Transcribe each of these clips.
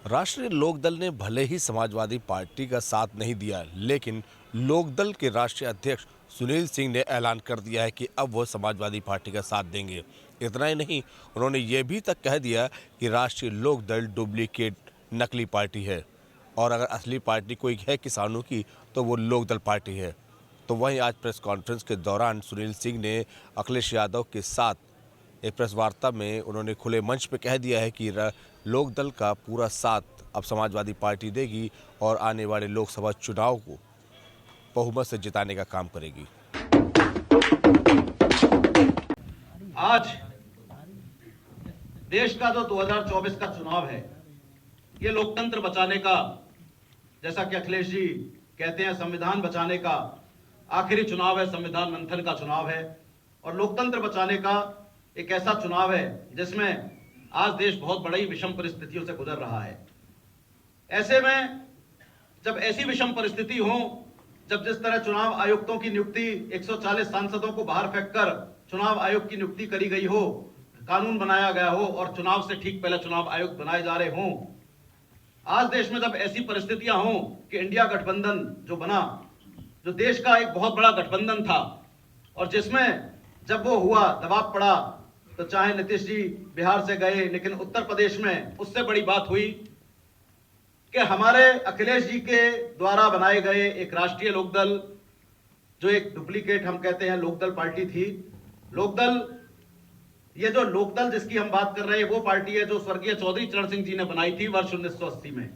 राष्ट्रीय लोकदल ने भले ही समाजवादी पार्टी का साथ नहीं दिया, लेकिन लोकदल के राष्ट्रीय अध्यक्ष सुनील सिंह ने ऐलान कर दिया है कि अब वो समाजवादी पार्टी का साथ देंगे। इतना ही नहीं, उन्होंने ये भी तक कह दिया कि राष्ट्रीय लोकदल डुप्लीकेट नकली पार्टी है और अगर असली पार्टी कोई है किसानों की तो वो लोकदल पार्टी है। तो वहीं आज प्रेस कॉन्फ्रेंस के दौरान सुनील सिंह ने अखिलेश यादव के साथ एक प्रेस वार्ता में उन्होंने खुले मंच पे कह दिया है कि लोकदल का पूरा साथ अब समाजवादी पार्टी देगी और आने वाले लोकसभा चुनाव को बहुमत से जिताने का काम करेगी। आज देश का जो 2024 का चुनाव है, ये लोकतंत्र बचाने का, जैसा कि अखिलेश जी कहते हैं, संविधान बचाने का आखिरी चुनाव है, संविधान मंथन का चुनाव है और लोकतंत्र बचाने का एक ऐसा चुनाव है जिसमें आज देश बहुत बड़ी विषम परिस्थितियों से गुजर रहा है। ऐसे में जब ऐसी विषम परिस्थिति हो, जब जिस तरह चुनाव आयुक्तों की नियुक्ति 140 सांसदों को बाहर फेंककर चुनाव आयोग की नियुक्ति करी गई हो, कानून बनाया गया हो और चुनाव से ठीक पहले चुनाव आयुक्त बनाए जा रहे हों, आज देश में जब ऐसी परिस्थितियां हों कि इंडिया गठबंधन जो बना, जो देश का एक बहुत बड़ा गठबंधन था और जिसमें जब वो हुआ, दबाव पड़ा, तो चाहे नीतीश जी बिहार से गए, लेकिन उत्तर प्रदेश में उससे बड़ी बात हुई कि हमारे अखिलेश जी के द्वारा बनाए गए एक राष्ट्रीय लोकदल, जो एक डुप्लीकेट हम कहते हैं लोकदल पार्टी थी। लोकदल, ये जो लोकदल जिसकी हम बात कर रहे हैं वो पार्टी है जो स्वर्गीय चौधरी चरण सिंह जी ने बनाई थी वर्ष 1980 में,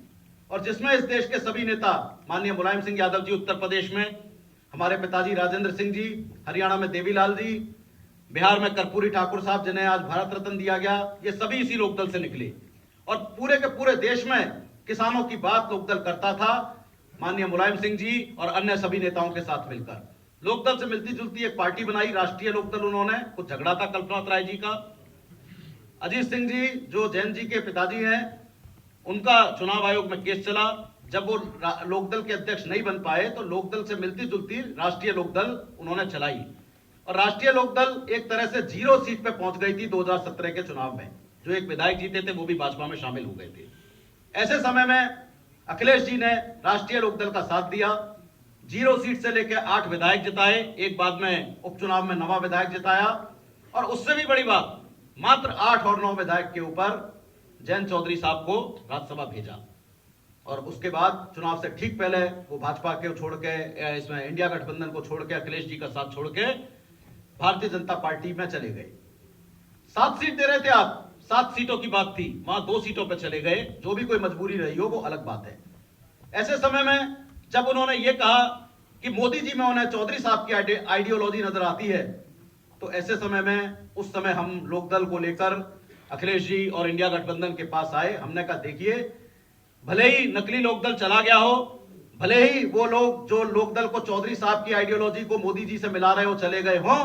और जिसमें इस देश के सभी नेता, माननीय मुलायम सिंह यादव जी उत्तर प्रदेश में, हमारे पिताजी राजेंद्र सिंह जी, हरियाणा में देवीलाल जी, बिहार में कर्पूरी ठाकुर साहब जिन्हें आज भारत रत्न दिया गया, ये सभी इसी लोकदल से निकले और पूरे के पूरे देश में किसानों की बात लोकदल करता था, माननीय मुलायम सिंह जी और अन्य सभी नेताओं के साथ मिलकर। लोकदल से मिलती जुलती एक पार्टी बनाई, राष्ट्रीय लोकदल। उन्होंने, कुछ झगड़ा था कल्पनाथ राय जी का, अजीत सिंह जी जो जैन जी के पिताजी हैं, उनका चुनाव आयोग में केस चला। जब वो लोकदल के अध्यक्ष नहीं बन पाए तो लोकदल से मिलती जुलती राष्ट्रीय लोकदल उन्होंने चलाई और राष्ट्रीय लोकदल एक तरह से 0 सीट पे पहुंच गई थी 2017 के चुनाव में। जो एक विधायक जीते थे वो भी भाजपा में शामिल हो गए थे। ऐसे समय में अखिलेश जी ने राष्ट्रीय लोकदल का साथ दिया, 0 सीट से लेकर 8 विधायक जिताए, एक बाद में उपचुनाव में 9वां विधायक जिताया और उससे भी बड़ी बात, मात्र 8 और 9 विधायक के ऊपर जैन चौधरी साहब को राज्यसभा भेजा और उसके बाद चुनाव से ठीक पहले वो भाजपा के छोड़ के, इसमें इंडिया गठबंधन को छोड़ के, अखिलेश जी का साथ छोड़ के भारतीय जनता पार्टी में चले गए। 7 सीट दे रहे थे आप, 7 सीटों की बात थी, वहां 2 सीटों पर चले गए। जो भी कोई मजबूरी रही हो वो अलग बात है। ऐसे समय में जब उन्होंने ये कहा कि मोदी जी में उन्हें चौधरी साहब की आइडियोलॉजी नजर आती है, तो ऐसे समय में, उस समय हम लोकदल को लेकर अखिलेश जी और इंडिया गठबंधन के पास आए। हमने कहा देखिए, भले ही नकली लोकदल चला गया हो, भले ही वो लोग जो लोकदल को चौधरी साहब की आइडियोलॉजी को मोदी जी से मिला रहे हो चले गए हों,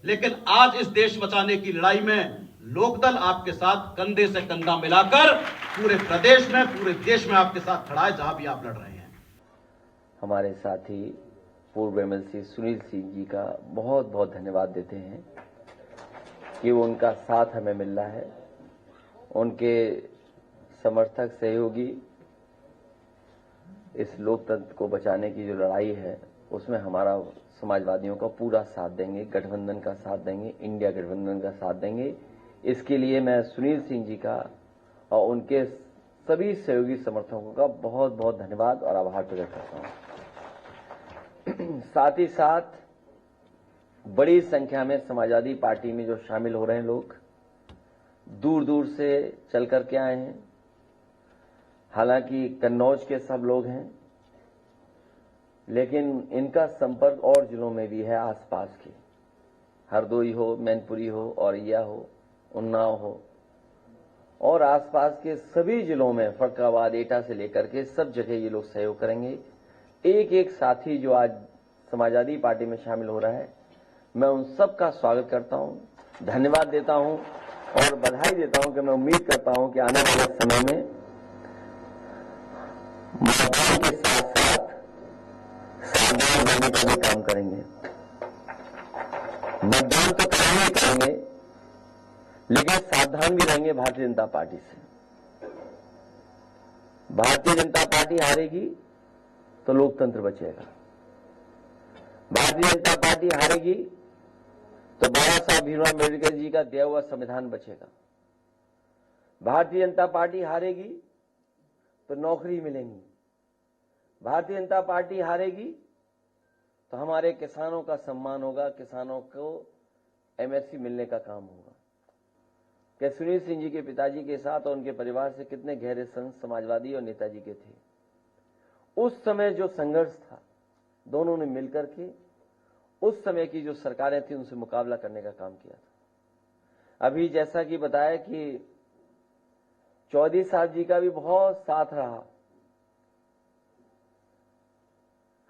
लेकिन आज इस देश बचाने की लड़ाई में लोकदल आपके साथ कंधे से कंधा मिलाकर पूरे प्रदेश में, पूरे देश में आपके साथ खड़ा है, जहां भी आप लड़ रहे हैं। हमारे साथी पूर्व एमएलसी सुनील सिंह जी का बहुत बहुत धन्यवाद देते हैं कि वो उनका साथ हमें मिल रहा है। उनके समर्थक, सहयोगी इस लोकतंत्र को बचाने की जो लड़ाई है उसमें हमारा समाजवादियों का पूरा साथ देंगे, गठबंधन का साथ देंगे, इंडिया गठबंधन का साथ देंगे। इसके लिए मैं सुनील सिंह जी का और उनके सभी सहयोगी समर्थकों का बहुत बहुत धन्यवाद और आभार प्रकट करता हूं। साथ ही साथ बड़ी संख्या में समाजवादी पार्टी में जो शामिल हो रहे हैं लोग, दूर दूर से चल कर के आए हैं। हालांकि कन्नौज के सब लोग हैं, लेकिन इनका संपर्क और जिलों में भी है, आसपास के, हरदोई हो, मैनपुरी हो, औरैया हो, उन्नाव हो और आसपास के सभी जिलों में, फरक्काबाद, एटा से लेकर के सब जगह ये लोग सहयोग करेंगे। एक एक साथी जो आज समाजवादी पार्टी में शामिल हो रहा है, मैं उन सब का स्वागत करता हूं, धन्यवाद देता हूं और बधाई देता हूं कि मैं उम्मीद करता हूं कि आने वाले समय में मतदान के साथ साथ सावधान रहने का भी काम करेंगे। मतदान तो करेंगे, लेकिन सावधान भी रहेंगे भारतीय जनता पार्टी से। भारतीय जनता पार्टी हारेगी तो लोकतंत्र बचेगा। भारतीय जनता पार्टी हारेगी तो बाबा साहब भीमराव अम्बेडकर जी का दिया हुआ संविधान बचेगा। भारतीय जनता पार्टी हारेगी तो नौकरी मिलेंगी। भारतीय जनता पार्टी हारेगी तो हमारे किसानों का सम्मान होगा, किसानों को एमएसपी मिलने का काम होगा। कि सुनील सिंह जी के पिताजी के साथ और उनके परिवार से कितने गहरे संबंध समाजवादी और नेताजी के थे। उस समय जो संघर्ष था, दोनों ने मिलकर के उस समय की जो सरकारें थी उनसे मुकाबला करने का काम किया था। अभी जैसा कि बताया कि चौधरी साहब जी का भी बहुत साथ रहा।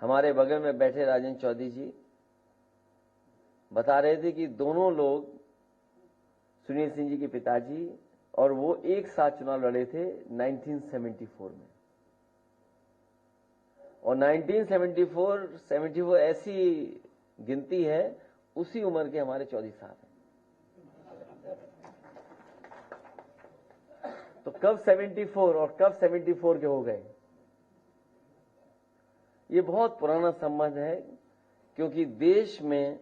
हमारे बगल में बैठे राजेंद्र चौधरी जी बता रहे थे कि दोनों लोग सुनील सिंह जी के पिताजी और वो एक साथ चुनाव लड़े थे 1974 में। और 1974 ऐसी गिनती है, उसी उम्र के हमारे चौधरी साहब हैं। तो कब 74 और कब 74 के हो गए, ये बहुत पुराना संबंध है। क्योंकि देश में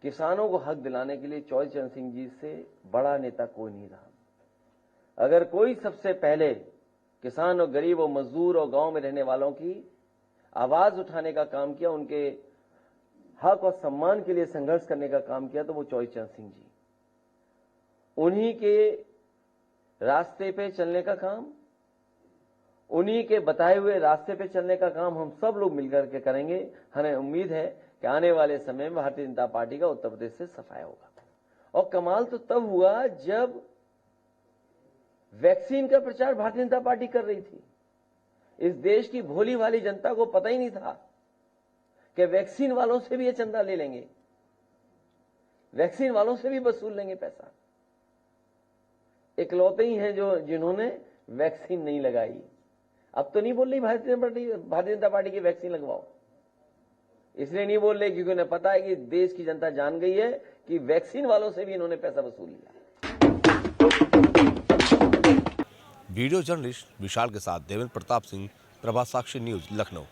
किसानों को हक दिलाने के लिए चौधरी चरण सिंह जी से बड़ा नेता कोई नहीं रहा। अगर कोई सबसे पहले किसान और गरीब और मजदूर और गांव में रहने वालों की आवाज उठाने का काम किया, उनके हक और सम्मान के लिए संघर्ष करने का काम किया, तो वो चौधरी चरण सिंह जी। उन्हीं के रास्ते पे चलने का काम, उन्हीं के बताए हुए रास्ते पे चलने का काम हम सब लोग मिलकर के करेंगे। हमें उम्मीद है कि आने वाले समय में भारतीय जनता पार्टी का उत्तर प्रदेश से सफाया होगा। और कमाल तो तब हुआ जब वैक्सीन का प्रचार भारतीय जनता पार्टी कर रही थी। इस देश की भोली भाली जनता को पता ही नहीं था कि वैक्सीन वालों से भी ये चंदा ले लेंगे, वैक्सीन वालों से भी वसूल लेंगे पैसा। इकलौते ही हैं जो जिन्होंने वैक्सीन नहीं लगाई। अब तो नहीं बोल रही भारतीय जनता पार्टी की वैक्सीन लगवाओ, इसलिए नहीं बोल रहे क्योंकि उन्हें पता है कि देश की जनता जान गई है कि वैक्सीन वालों से भी इन्होंने पैसा वसूल लिया। वीडियो जर्नलिस्ट विशाल के साथ देवेंद्र प्रताप सिंह, प्रभात साक्षी न्यूज, लखनऊ।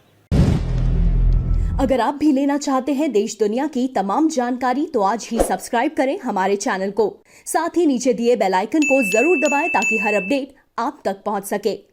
अगर आप भी लेना चाहते हैं देश दुनिया की तमाम जानकारी तो आज ही सब्सक्राइब करें हमारे चैनल को। साथ ही नीचे दिए बेल आइकन को जरूर दबाएं ताकि हर अपडेट आप तक पहुंच सके।